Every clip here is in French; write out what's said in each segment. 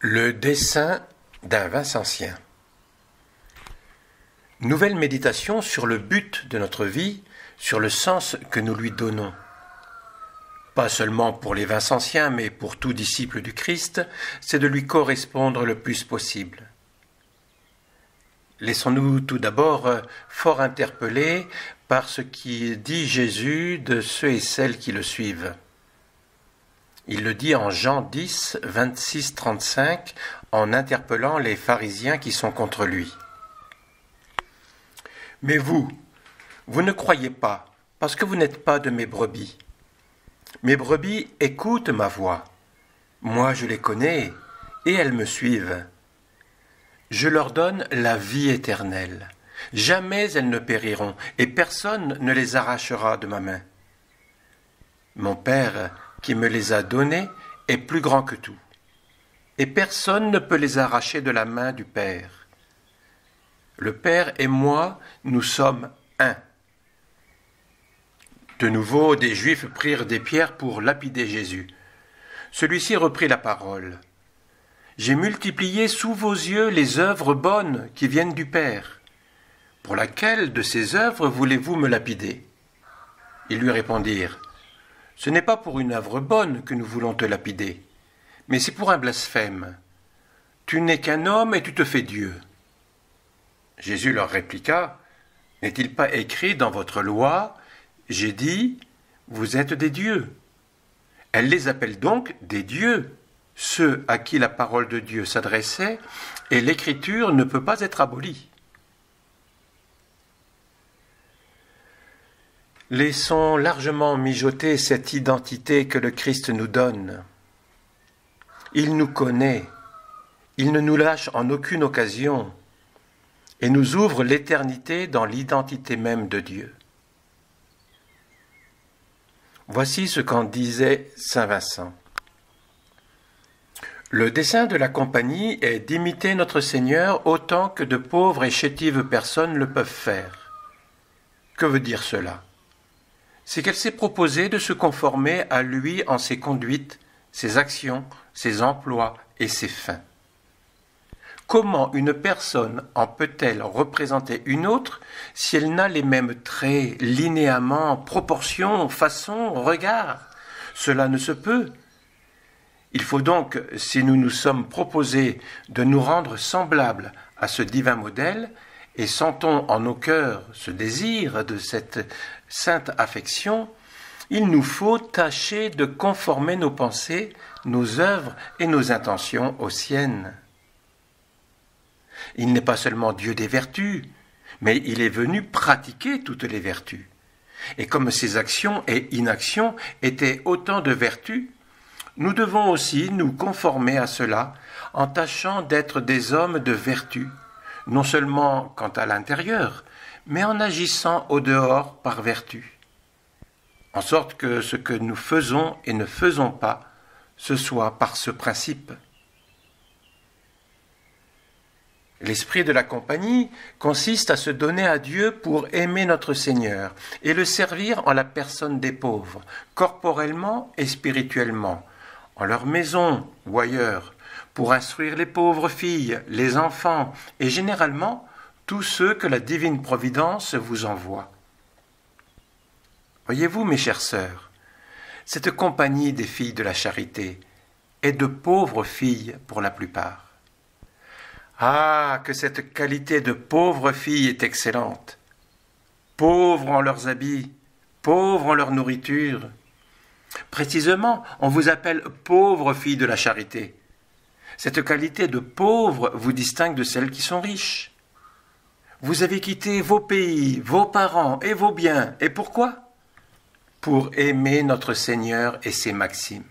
Le dessein d'un Vincentien. Nouvelle méditation sur le but de notre vie, sur le sens que nous lui donnons. Pas seulement pour les Vincentiens, mais pour tout disciple du Christ, c'est de lui correspondre le plus possible. Laissons-nous tout d'abord fort interpellés par ce qui dit Jésus de ceux et celles qui le suivent. Il le dit en Jean 10, 26-35, en interpellant les pharisiens qui sont contre lui. « Mais vous ne croyez pas, parce que vous n'êtes pas de mes brebis. Mes brebis écoutent ma voix. Moi je les connais, et elles me suivent. Je leur donne la vie éternelle. Jamais elles ne périront, et personne ne les arrachera de ma main. Mon Père, qui me les a donnés, est plus grand que tout, et personne ne peut les arracher de la main du Père. Le Père et moi, nous sommes un. » De nouveau, des Juifs prirent des pierres pour lapider Jésus. Celui-ci reprit la parole. « J'ai multiplié sous vos yeux les œuvres bonnes qui viennent du Père. Pour laquelle de ces œuvres voulez-vous me lapider ?» Ils lui répondirent. « Ce n'est pas pour une œuvre bonne que nous voulons te lapider, mais c'est pour un blasphème. Tu n'es qu'un homme et tu te fais Dieu. » Jésus leur répliqua, « N'est-il pas écrit dans votre loi, j'ai dit, vous êtes des dieux. » Elle les appelle donc des dieux, ceux à qui la parole de Dieu s'adressait, et l'écriture ne peut pas être abolie. Laissons largement mijoter cette identité que le Christ nous donne. Il nous connaît, il ne nous lâche en aucune occasion, et nous ouvre l'éternité dans l'identité même de Dieu. Voici ce qu'en disait saint Vincent. Le dessein de la compagnie est d'imiter notre Seigneur autant que de pauvres et chétives personnes le peuvent faire. Que veut dire cela ? C'est qu'elle s'est proposée de se conformer à lui en ses conduites, ses actions, ses emplois et ses fins. Comment une personne en peut-elle représenter une autre si elle n'a les mêmes traits, linéaments, proportions, façons, regards ? Cela ne se peut. Il faut donc, si nous nous sommes proposés de nous rendre semblables à ce divin modèle, et sentons en nos cœurs ce désir de cette sainte affection, il nous faut tâcher de conformer nos pensées, nos œuvres et nos intentions aux siennes. Il n'est pas seulement Dieu des vertus, mais il est venu pratiquer toutes les vertus. Et comme ses actions et inactions étaient autant de vertus, nous devons aussi nous conformer à cela en tâchant d'être des hommes de vertu, non seulement quant à l'intérieur, mais en agissant au dehors par vertu, en sorte que ce que nous faisons et ne faisons pas, ce soit par ce principe. L'esprit de la compagnie consiste à se donner à Dieu pour aimer notre Seigneur et le servir en la personne des pauvres, corporellement et spirituellement, en leur maison ou ailleurs, pour instruire les pauvres filles, les enfants et généralement tous ceux que la divine providence vous envoie. Voyez-vous, mes chères sœurs, cette compagnie des filles de la charité est de pauvres filles pour la plupart. Ah, que cette qualité de pauvres filles est excellente! Pauvres en leurs habits, pauvres en leur nourriture. Précisément, on vous appelle pauvres filles de la charité. Cette qualité de pauvre vous distingue de celles qui sont riches. Vous avez quitté vos pays, vos parents et vos biens. Et pourquoi ? Pour aimer notre Seigneur et ses maximes.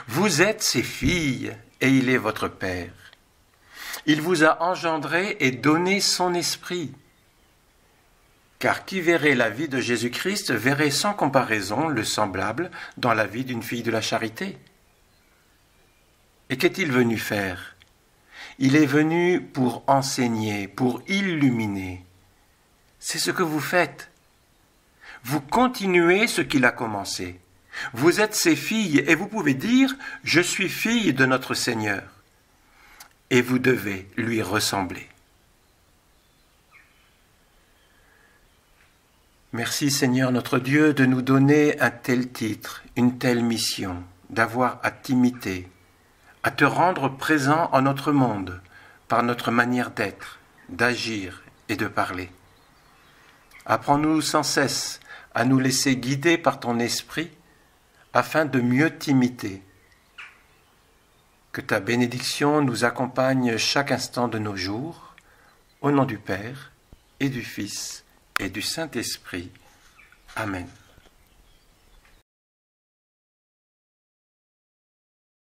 Vous êtes ses filles et il est votre Père. Il vous a engendré et donné son esprit. Car qui verrait la vie de Jésus-Christ verrait sans comparaison le semblable dans la vie d'une fille de la charité. Et qu'est-il venu faire ? Il est venu pour enseigner, pour illuminer. C'est ce que vous faites. Vous continuez ce qu'il a commencé. Vous êtes ses filles et vous pouvez dire « Je suis fille de notre Seigneur » et vous devez lui ressembler. Merci Seigneur notre Dieu de nous donner un tel titre, une telle mission, d'avoir à t'imiter, à te rendre présent en notre monde par notre manière d'être, d'agir et de parler. Apprends-nous sans cesse à nous laisser guider par ton esprit afin de mieux t'imiter. Que ta bénédiction nous accompagne chaque instant de nos jours, au nom du Père et du Fils et du Saint-Esprit. Amen.